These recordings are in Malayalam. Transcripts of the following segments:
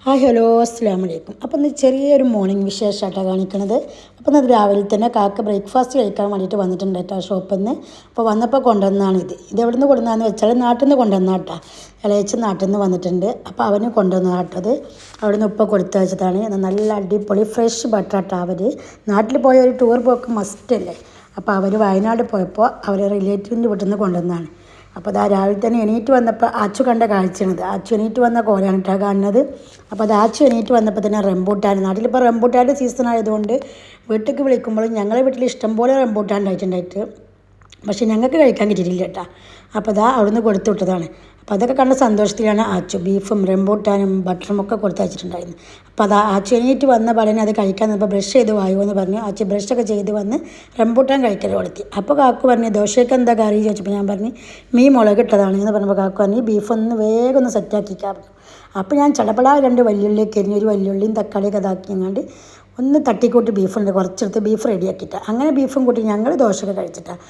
ഹായ് ഹലോ അസ്സലാമു അലൈക്കും. അപ്പോൾ ഇന്ന് ചെറിയൊരു മോർണിംഗ് വിശേഷമായിട്ടാണ് കാണിക്കുന്നത്. അപ്പോൾ ഇന്നത് രാവിലെ തന്നെ കാക്ക ബ്രേക്ക്ഫാസ്റ്റ് കഴിക്കാൻ വേണ്ടിയിട്ട് വന്നിട്ടുണ്ട് കേട്ടോ ഷോപ്പിൽ നിന്ന്. അപ്പോൾ വന്നപ്പോൾ കൊണ്ടുവന്നതാണ് ഇത് എവിടെ നിന്ന് കൊണ്ടുവന്നതെന്ന് വെച്ചാൽ നാട്ടിൽ നിന്ന് കൊണ്ടുവന്ന കേട്ടോ. ഇളയച്ചൻ നാട്ടിൽ നിന്ന് വന്നിട്ടുണ്ട്. അപ്പോൾ അവന് കൊണ്ടുവന്ന കേട്ടത് അവിടെ നിന്ന് ഉപ്പ കൊടുത്തു വെച്ചതാണ്. നല്ല അടിപൊളി ഫ്രഷ് ബട്ടർ കേട്ടോ. അവർ നാട്ടിൽ പോയ ഒരു ടൂർ പോക്ക് മസ്റ്റല്ലേ. അപ്പോൾ അവർ വയനാട് പോയപ്പോൾ അവർ റിലേറ്റീവിൻ്റെ വീട്ടിൽ നിന്ന് കൊണ്ടുവന്നതാണ്. അപ്പോൾ അതാ രാവിലെ തന്നെ എണീറ്റ് വന്നപ്പോൾ ആച്ചു കണ്ട കാഴ്ചയാണിത്. ആച്ചു എണീറ്റ് വന്ന കോലാണ് കേട്ടോ കാണുന്നത്. അപ്പോൾ അത് ആച്ചു എണീറ്റ് വന്നപ്പോൾ തന്നെ റംബൂട്ടാൻ, നാട്ടിലിപ്പോൾ റംബൂട്ടാൻ്റെ സീസൺ ആയതുകൊണ്ട് വീട്ടിലേക്ക് വിളിക്കുമ്പോഴും ഞങ്ങളുടെ വീട്ടിൽ ഇഷ്ടംപോലെ റംബൂട്ടാൻ ഉണ്ടായിട്ടുണ്ടായിട്ട് പക്ഷേ ഞങ്ങൾക്ക് കഴിക്കാൻ കിട്ടിയിട്ടില്ല കേട്ടോ. അപ്പോൾ അതാ അവിടുന്ന് കൊടുത്തു വിട്ടതാണ്. അപ്പോൾ അതൊക്കെ കണ്ട സന്തോഷത്തിലാണ് ആച്ചു ബീഫും റംബൂട്ടാനും ബട്ടറും ഒക്കെ കൊടുത്ത് വെച്ചിട്ടുണ്ടായിരുന്നു. അപ്പോൾ അത് ആച്ചു എണീറ്റ് വന്ന പടനെ അത് കഴിക്കാൻ നിന്നപ്പോൾ ബ്രഷ് ചെയ്ത് വായുവോ എന്ന് പറഞ്ഞു. ആച്ചു ബ്രഷൊക്കെ ചെയ്ത് വന്ന് റംബൂട്ടാൻ കഴിക്കൽ കൊടുത്തി. അപ്പോൾ കാക്കു പറഞ്ഞു ദോശയ്ക്ക് എന്താ കറി ചോദിച്ചപ്പോൾ ഞാൻ പറഞ്ഞു മുളക് ഇട്ടതാണ് എന്ന് പറഞ്ഞപ്പോൾ കാക്കു പറഞ്ഞു ബീഫൊന്ന് വേഗം ഒന്ന് സെറ്റാക്കിക്കാറുണ്ട്. അപ്പോൾ ഞാൻ ചടപട 2 വല്യുള്ളിയൊക്കെ എരിഞ്ഞ് ഒരു വല്യുള്ളിയും തക്കാളിയൊക്കെ ഇതാക്കിയങ്ങാണ്ട് ഒന്ന് തട്ടിക്കൂട്ടി ബീഫുണ്ട് കുറച്ചെടുത്ത് ബീഫ് റെഡിയാക്കിയിട്ടാണ്. അങ്ങനെ ബീഫും കൂട്ടി ഞങ്ങൾ ദോശയൊക്കെ കഴിച്ചിട്ടാണ്.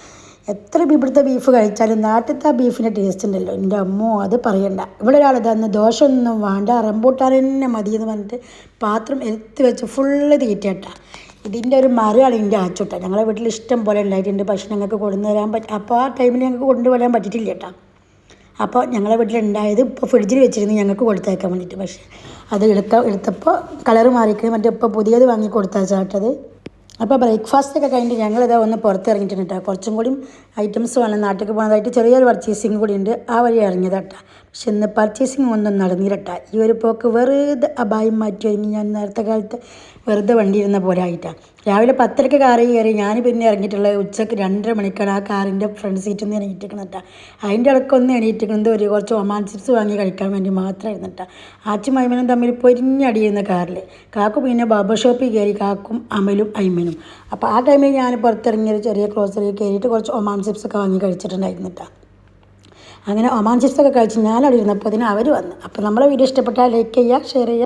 എത്ര ഇവിടുത്തെ ബീഫ് കഴിച്ചാലും നാട്ടിലത്തെ ആ ബീഫിൻ്റെ ടേസ്റ്റ് ഉണ്ടല്ലോ എൻ്റെ അമ്മോ അത് പറയണ്ട. ഇവിടെ ഒരാൾ ഇതന്ന് ദോശ ഒന്നും വേണ്ട റംബൂട്ടാൻ തന്നെ മതി എന്ന് പറഞ്ഞിട്ട് പാത്രം എടുത്ത് വെച്ച് ഫുള്ള് തീറ്റയിട്ടാണ്. ഇതിൻ്റെ ഒരു മരമാണ് ഇതിൻ്റെ ആച്ചോട്ട. ഞങ്ങളുടെ വീട്ടിൽ ഇഷ്ടം പോലെ ഉണ്ടായിട്ടുണ്ട്. പക്ഷേ ഞങ്ങൾക്ക് കൊണ്ടുവരാൻ അപ്പോൾ ആ ടൈമിൽ ഞങ്ങൾക്ക് കൊണ്ടുവരാൻ പറ്റിയിട്ടില്ല കേട്ടോ. അപ്പോൾ ഞങ്ങളുടെ വീട്ടിലുണ്ടായത് ഇപ്പോൾ ഫ്രിഡ്ജിൽ വെച്ചിരുന്നു ഞങ്ങൾക്ക് കൊടുത്തയക്കാൻ വേണ്ടിയിട്ട്. പക്ഷേ അത് എടുത്തപ്പോൾ കളറ് മാറിക്കുന്നത് മറ്റേ ഇപ്പോൾ പുതിയത് വാങ്ങി കൊടുത്തയച്ചാട്ടത്. അപ്പോൾ ബ്രേക്ക്ഫാസ്റ്റൊക്കെ കഴിഞ്ഞിട്ട് ഞങ്ങളിതാ ഒന്ന് പുറത്തിറങ്ങിയിട്ടുണ്ട് കേട്ടോ. കുറച്ചും കൂടി ഐറ്റംസ് വേണം നാട്ടിലേക്ക് പോകുന്നതായിട്ട് ചെറിയൊരു പർച്ചേസിങ് കൂടി ഉണ്ട്. ആ വഴി ഇറങ്ങിയതാട്ടാ. പക്ഷെ ഇന്ന് പർച്ചേസിങ് ഒന്നും നടന്നില്ലട്ടാ. ഈ ഒരു പോക്ക് വെറുതെ അപായം മാറ്റി കഴിഞ്ഞ് ഞാൻ നേരത്തെ കാലത്ത് വെറുതെ വണ്ടി ഇരുന്ന പോലെ ആയിട്ടാണ്. രാവിലെ 10:30 കാറിൽ കയറി ഞാൻ പിന്നെ ഇറങ്ങിയിട്ടുള്ളത് ഉച്ചയ്ക്ക് 2:30 മണിക്കാണ് ആ കാറിൻ്റെ ഫ്രണ്ട് സീറ്റിൽ നിന്ന് എണീറ്റിരിക്കണം കേട്ടോ. അതിൻ്റെ ഇടയ്ക്കൊന്ന് എണീറ്റിരിക്കുന്നത് കുറച്ച് ഒമാൻ ചിപ്സ് വാങ്ങി കഴിക്കാൻ വേണ്ടി മാത്രമായിരുന്നു കേട്ടോ. ആച്ചും അയ്മനും തമ്മിൽ പൊരിഞ്ഞടിയിരുന്ന കാറിൽ. കാക്കു പിന്നെ ബാബർ ഷോപ്പിൽ കയറി കാക്കും അമലും അയ്മനും. അപ്പോൾ ആ ടൈമിൽ ഞാൻ പുറത്തിറങ്ങിയൊരു ചെറിയ ക്രോസറി കയറിയിട്ട് കുറച്ച് ഒമാൻ ചിപ്സൊക്കെ വാങ്ങി കഴിച്ചിട്ടുണ്ടായിരുന്നു കേട്ടോ. അങ്ങനെ ഒമാൻ ചിപ്സൊക്കെ കഴിച്ച് ഞാനവിടെ ഇരുന്നപ്പോൾ അതിന് അവർ വന്നു. അപ്പോൾ നമ്മളെ വീഡിയോ ഇഷ്ടപ്പെട്ടാൽ ലൈക്ക് ചെയ്യുക, ഷെയർ ചെയ്യുക.